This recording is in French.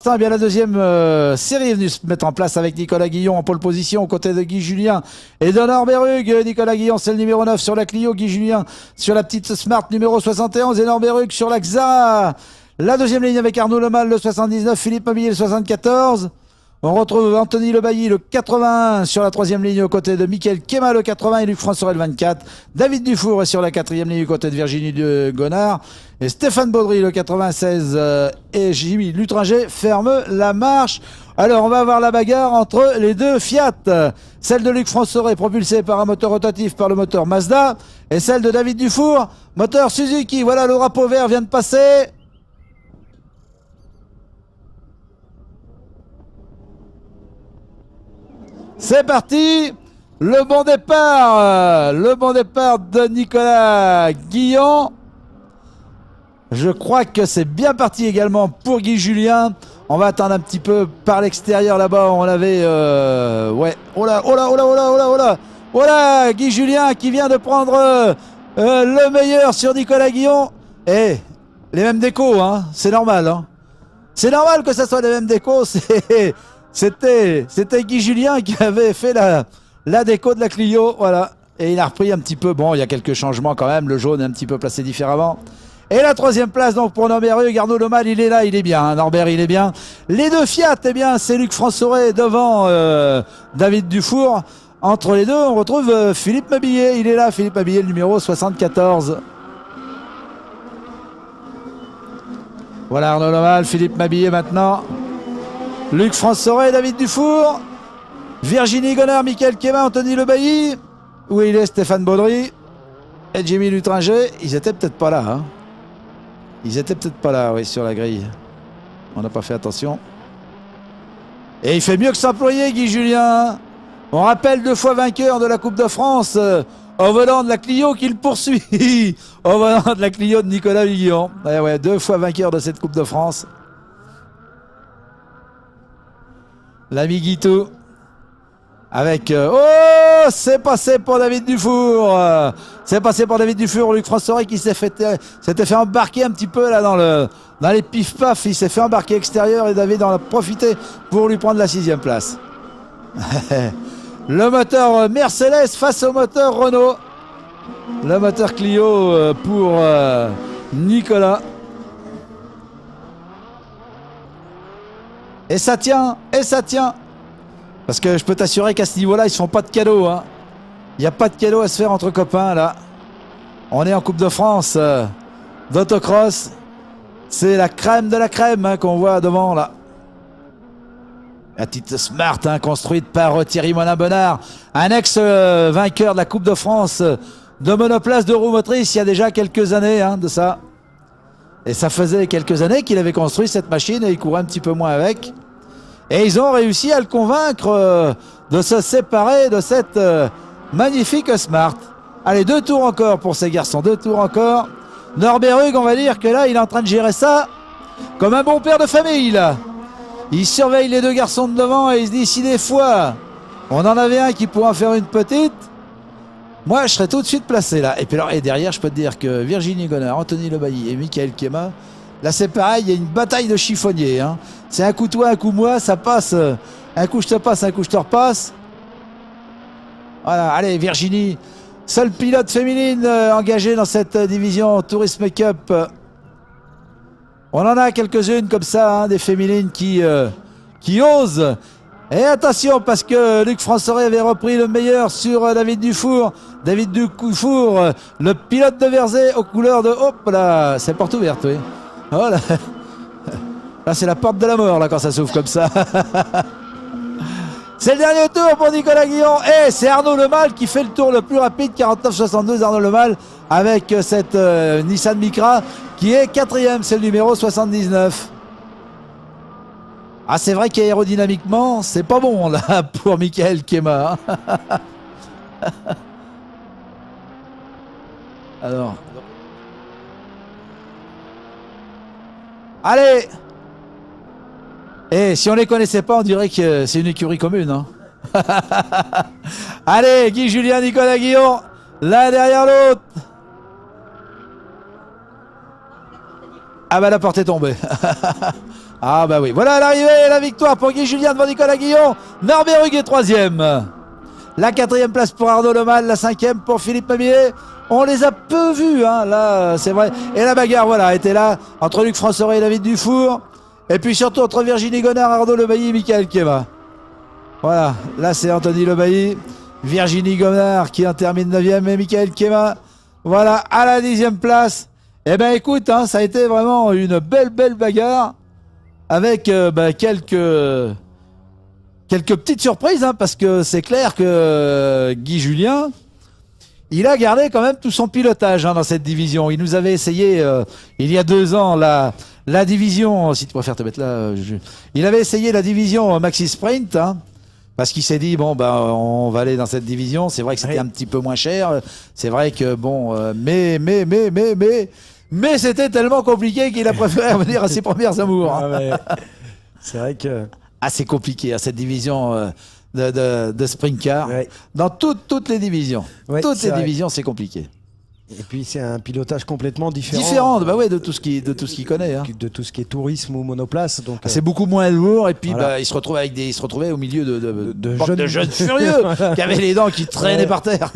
l'instant, eh bien la deuxième série est venue se mettre en place avec Nicolas Guillon en pole position aux côtés de Guy Julien et de Norberug. Nicolas Guillon, c'est le numéro 9 sur la Clio. Guy Julien sur la petite Smart numéro 71 et Norberug sur la Xara. La deuxième ligne avec Arnaud Lemal, le 79, Philippe Mobilier, le 74. On retrouve Anthony Lebailly, le 81, sur la troisième ligne aux côtés de Mickaël Kema, le 80, et Luc François, le 24. David Dufour est sur la quatrième ligne aux côtés de Virginie de Gonard. Et Stéphane Baudry, le 96, et Jimmy Lutringer ferment la marche. Alors, on va avoir la bagarre entre les deux Fiat. Celle de Luc François est propulsée par un moteur rotatif par le moteur Mazda. Et celle de David Dufour, moteur Suzuki. Voilà, le drapeau vert vient de passer. C'est parti, le bon départ de Nicolas Guillon. Je crois que c'est bien parti également pour Guy Julien. On va attendre un petit peu par l'extérieur là-bas. On avait, ouais, oh là, Guy Julien qui vient de prendre le meilleur sur Nicolas Guillon. Et les mêmes décos, hein, c'est normal, hein. C'est normal que ça soit les mêmes décos. C'était Guy Julien qui avait fait la déco de la Clio, voilà. Et il a repris un petit peu, bon, il y a quelques changements quand même, le jaune est un petit peu placé différemment. Et la troisième place donc pour Norberug, Arnaud Lemal, il est là, il est bien, hein, Norbert, il est bien. Les deux Fiat, eh bien, c'est Luc François devant David Dufour. Entre les deux, on retrouve Philippe Mabillet, il est là, Philippe Mabillet, le numéro 74. Voilà Arnaud Lemal, Philippe Mabillet maintenant. Luc François, David Dufour, Virginie Gonard, Mickaël Kema, Anthony Lebailly. Où il est Stéphane Baudry et Jimmy Lutringer. Ils étaient peut-être pas là. Hein. Ils étaient peut-être pas là, oui, sur la grille. On n'a pas fait attention. Et il fait mieux que s'employer, Guy Julien. On rappelle 2 fois vainqueur de la Coupe de France au volant de la Clio qu'il poursuit. Au volant de la Clio de Nicolas Guillon. Ouais, 2 fois vainqueur de cette Coupe de France. L'ami Guitou avec oh, c'est passé pour David Dufour. C'est passé pour David Dufour. Luc François qui s'était fait embarquer un petit peu là dans les pif-paf. Il s'est fait embarquer extérieur et David en a profité pour lui prendre la 6e place. Le moteur Mercedes face au moteur Renault. Le moteur Clio pour Nicolas. Et ça tient, et ça tient. Parce que je peux t'assurer qu'à ce niveau-là, ils se font pas de cadeaux. Hein. Il n'y a pas de cadeaux à se faire entre copains, là. On est en Coupe de France d'autocross. C'est la crème de la crème hein, qu'on voit devant, là. La petite Smart, hein, construite par Thierry Monin-Bonnard. Un ex-vainqueur de la Coupe de France de monoplace de roues motrices il y a déjà quelques années hein, de ça. Et ça faisait quelques années qu'il avait construit cette machine et il courait un petit peu moins avec. Et ils ont réussi à le convaincre de se séparer de cette magnifique Smart. Allez, 2 tours encore pour ces garçons, 2 tours encore. Norberug, on va dire que là, il est en train de gérer ça comme un bon père de famille, là. Il surveille les 2 garçons de devant et il se dit, si des fois, on en avait un qui pourrait en faire une petite, moi, je serais tout de suite placé là. Et puis alors, et derrière, je peux te dire que Virginie Gonard, Anthony Lebailly et Mickaël Kema, là c'est pareil, il y a une bataille de chiffonniers. Hein. C'est un coup toi, un coup moi, ça passe. Un coup je te passe, un coup je te repasse. Voilà, allez Virginie, seule pilote féminine engagée dans cette division Tourisme Cup. On en a quelques-unes comme ça, hein, des féminines qui osent. Et attention parce que Luc François avait repris le meilleur sur David Dufour. David Dufour, le pilote de Verzé aux couleurs de... Hop là, c'est porte ouverte, oui. Oh là, là c'est la porte de la mort là quand ça s'ouvre comme ça. C'est le dernier tour pour Nicolas Guillon. Et c'est Arnaud Lemal qui fait le tour le plus rapide, 49,62 Arnaud Lemal avec cette Nissan Micra qui est 4e, c'est le numéro 79. Ah, c'est vrai qu'aérodynamiquement, c'est pas bon là pour Mickaël Kema. Alors. Allez. Et si on les connaissait pas, on dirait que c'est une écurie commune. Hein. Allez, Guy Julien, Nicolas Guillon, l'un derrière l'autre. Ah bah la porte est tombée. Ah bah oui, voilà l'arrivée, la victoire pour Guy Julien devant Nicolas Guillon. Norbert Hugues est 3e. La 4e place pour Arnaud Lemal, la 5e pour Philippe Mamier. On les a peu vus, hein, là, c'est vrai. Et la bagarre, voilà, était là entre Luc François et David Dufour. Et puis surtout entre Virginie Gonard, Arnaud Lebailly et Michael Kema. Voilà, là c'est Anthony Lebailly, Virginie Gonard qui en termine 9e et Michael Kema, voilà, à la 10e place. Eh ben écoute, hein, ça a été vraiment une belle bagarre avec quelques petites surprises, hein, parce que c'est clair que Guy Julien, il a gardé quand même tout son pilotage, hein, dans cette division. Il nous avait essayé il y a 2 ans la division, si tu préfères te mettre là, il avait essayé la division Maxi Sprint, hein, parce qu'il s'est dit, bon, on va aller dans cette division. C'est vrai que c'était un petit peu moins cher. C'est vrai que, bon, mais c'était tellement compliqué qu'il a préféré revenir à ses premières amours. Ah ouais. C'est vrai que... Assez compliqué, hein, cette division de sprint car. Ouais. Dans toutes les divisions. Ouais, toutes les divisions, c'est compliqué. Et puis c'est un pilotage complètement différent. Différent, bah ouais, de tout ce qu'il connaît, hein. De tout ce qui est tourisme ou monoplace. Donc c'est beaucoup moins lourd. Et puis voilà. Il se retrouvait au milieu de jeunes furieux qui avaient les dents qui traînaient par terre.